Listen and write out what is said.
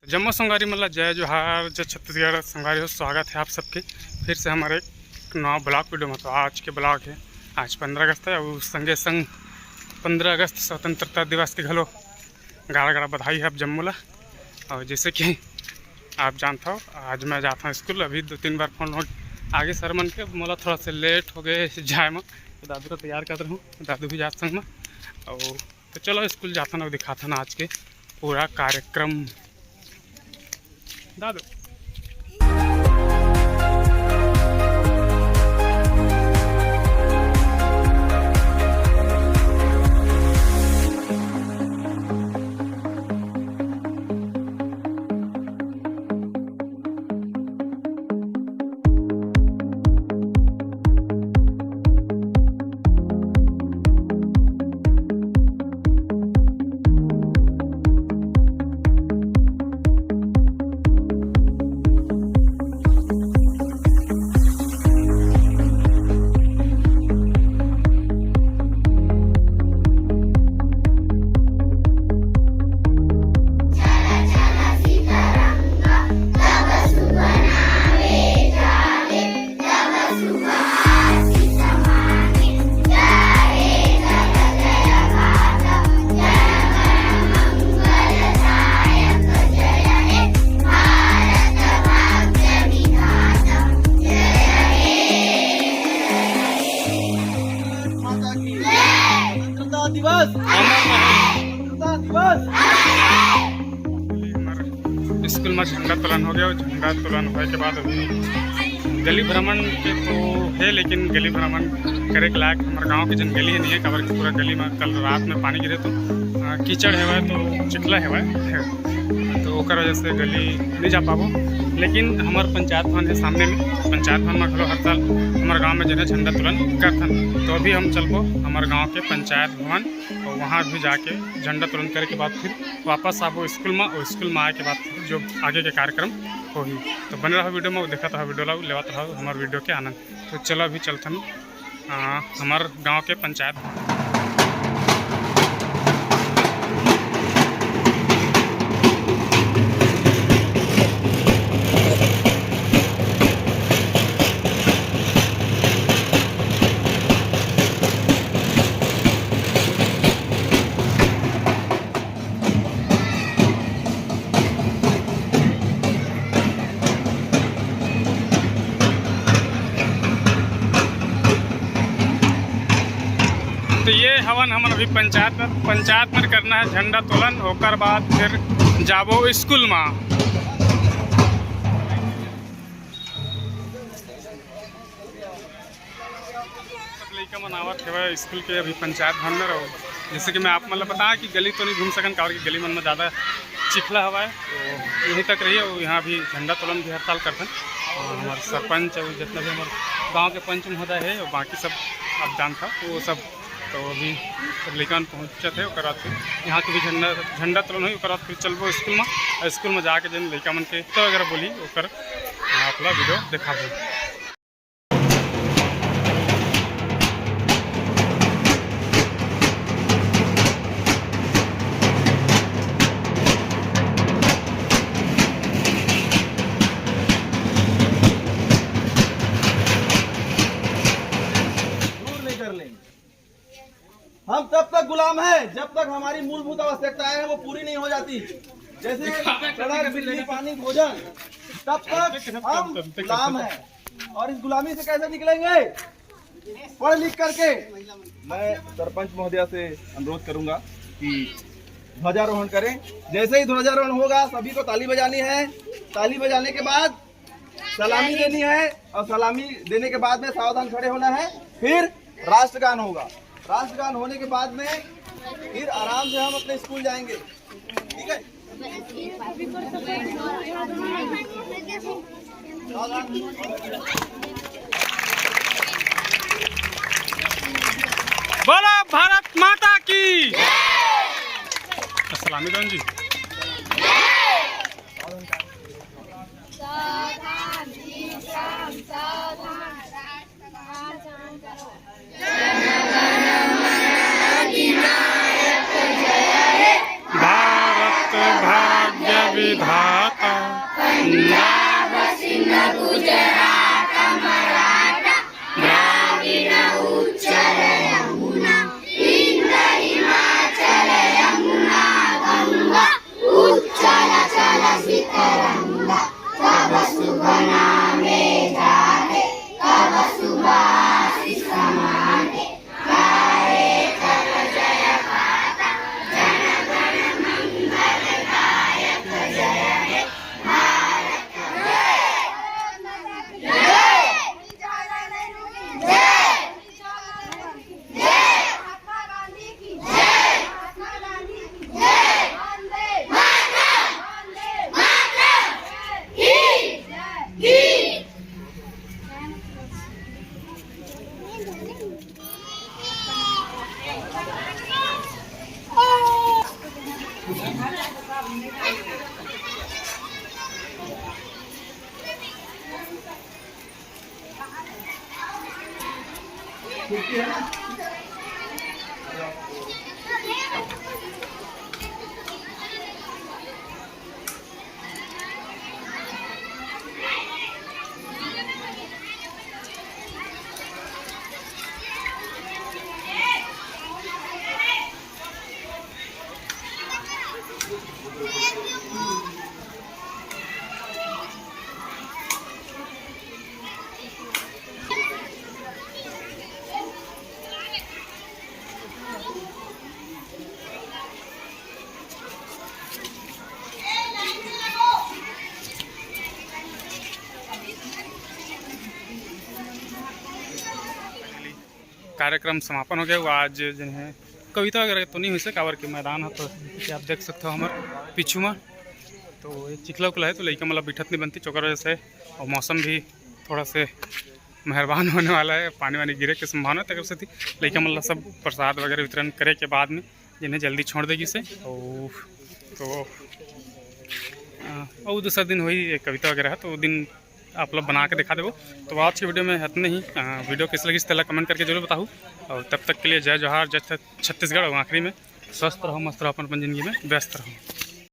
जम्मू संगारी मतलब जय जोहार जय छत्तीसगढ़ संगारी हो। स्वागत है आप सबके फिर से हमारे एक नवा ब्लॉग वीडियो में। तो आज के ब्लॉग है, आज 15 अगस्त है और संगे संग 15 अगस्त स्वतंत्रता दिवस के घलो गाड़ा गाड़ा बधाई है आप जम्मू ला। और जैसे कि आप जानते हो आज मैं जाता हूँ स्कूल। अभी 2-3 बार फोन हो आगे सर मन के मोला थोड़ा सा लेट हो गए जाए में, तो दादू को तैयार कर रहा हूँ, दादू भी जाते संग में। और तो चलो स्कूल जाता ना, दिखाता ना आज के पूरा कार्यक्रम दादू। स्कूल में झंडा तोलन हो गया और झंडा तोलन होने के बाद अभी गली भ्रमण के तो है, लेकिन गली भ्रमण करे के लायक हमारे गांव की जन गली नहीं है। कबर की पूरा गली में कल रात में पानी गिरे तो कीचड़ है तो चिखला है तो ओकर वजह से गली नहीं जा पाबो। लेकिन हमारे पंचायत भवन है सामने में, पंचायत भवन में खलो हर साल हमारे गांव में जो है झंडा तोलन करथन। तो अभी हम चलबो हमारे गांव के पंचायत भवन और वहाँ भी जाके झंडा तोलन करे के बाद फिर वापस आबो स्कूल में, और स्कूल में आए के बाद फिर जो आगे के कार्यक्रम होगी। तो बने रहो वीडियो में, देखा रहो वीडियो लेवात रहो हमारे वीडियो के आनंद। तो चलो अभी चलथन हमारे गाँव के पंचायत भवन। तो ये हवन हमन अभी पंचायत में करना है झंडा तोलन, होकर बाद फिर जाबो स्कूल में। सब लड़का मन आवत है स्कूल के अभी पंचायत भवन में रहो। जैसे कि मैं आप मतलब बता कि गली तो नहीं घूम सकन कारण की गली मन में ज़्यादा चिखला हवा है, तो यहीं तक रही है। और यहाँ भी झंडा तोलन भी हर साल करते हैं। और हमारे सरपंच और जितना भी हमारे गाँव के पंच महोदय है और बाकी सब आप जानता वो सब। तो अभी सब लेकिन पहुँचते थे और फिर यहाँ के भी झंडा तोलन हुई, फिर चलबो स्कूल में। और स्कूल में जाके जन लड़का मन के तो वगैरह बोली ओकर अपना वीडियो देखा दो। हम तब तक गुलाम हैं जब तक हमारी मूलभूत आवश्यकताएं हैं वो पूरी नहीं हो जाती, जैसे सड़क, बिजली, पानी, भोजन, तब तक हम गुलाम हैं। और इस गुलामी से कैसे निकलेंगे? पढ़ लिख करके। मैं सरपंच महोदया से अनुरोध करूंगा कि ध्वजारोहण करें। जैसे ही ध्वजारोहण होगा सभी को ताली बजानी है। ताली बजाने के बाद सलामी देनी है और सलामी देने के बाद में सावधान खड़े होना है। फिर राष्ट्रगान होगा। राष्ट्रगान होने के बाद में फिर आराम से हम अपने स्कूल जाएंगे। ठीक है? बोलो भारत माता की। सलामी दौन जी। भारत भाग्य विधाता। पंजाब सिंध गुजरात मराठा द्राविड़ उच्चल यमुना इंद्र हिमाचल यमुना गंगा उच्चल चल सितरंगा तब शुभ नामे जागे तब सुभाषिष समागे गाये कर जय गाथा जन गण मंगल दायक जय हे भारत जय जय जय महात्मा गांधी की जय महात्मा गांधी की जय वंदे मातरम वंदे मातरम ही कार्यक्रम समापन हो गया। वो आज जो है कविता वगैरह तो नहीं हुई से कावर के मैदान है, तो आप देख सकते हो हमारे पीछू में तो एक चिखला उखला है, तो लड़का मतलब बिठत नहीं बनती चौकर वजह से, और मौसम भी थोड़ा से मेहरबान होने वाला है, पानी वानी गिरे की संभावना तक से थी। लड़का मतलब सब प्रसाद वगैरह वितरण करे के बाद में जिन्हें जल्दी छोड़ देगी से। और दूसरा दिन हुई कविता वगैरह है, तो वो दिन आप लोग बना के दिखा देवो। तो आज की वीडियो में इतने ही। वीडियो किस लगी इस तरह कमेंट करके जरूर बताऊँ। और तब तक के लिए जय जोहार, जय छत्तीसगढ़। और आखिरी में स्वस्थ रहो, मस्त रहो, अपन ज़िंदगी में व्यस्त रहो।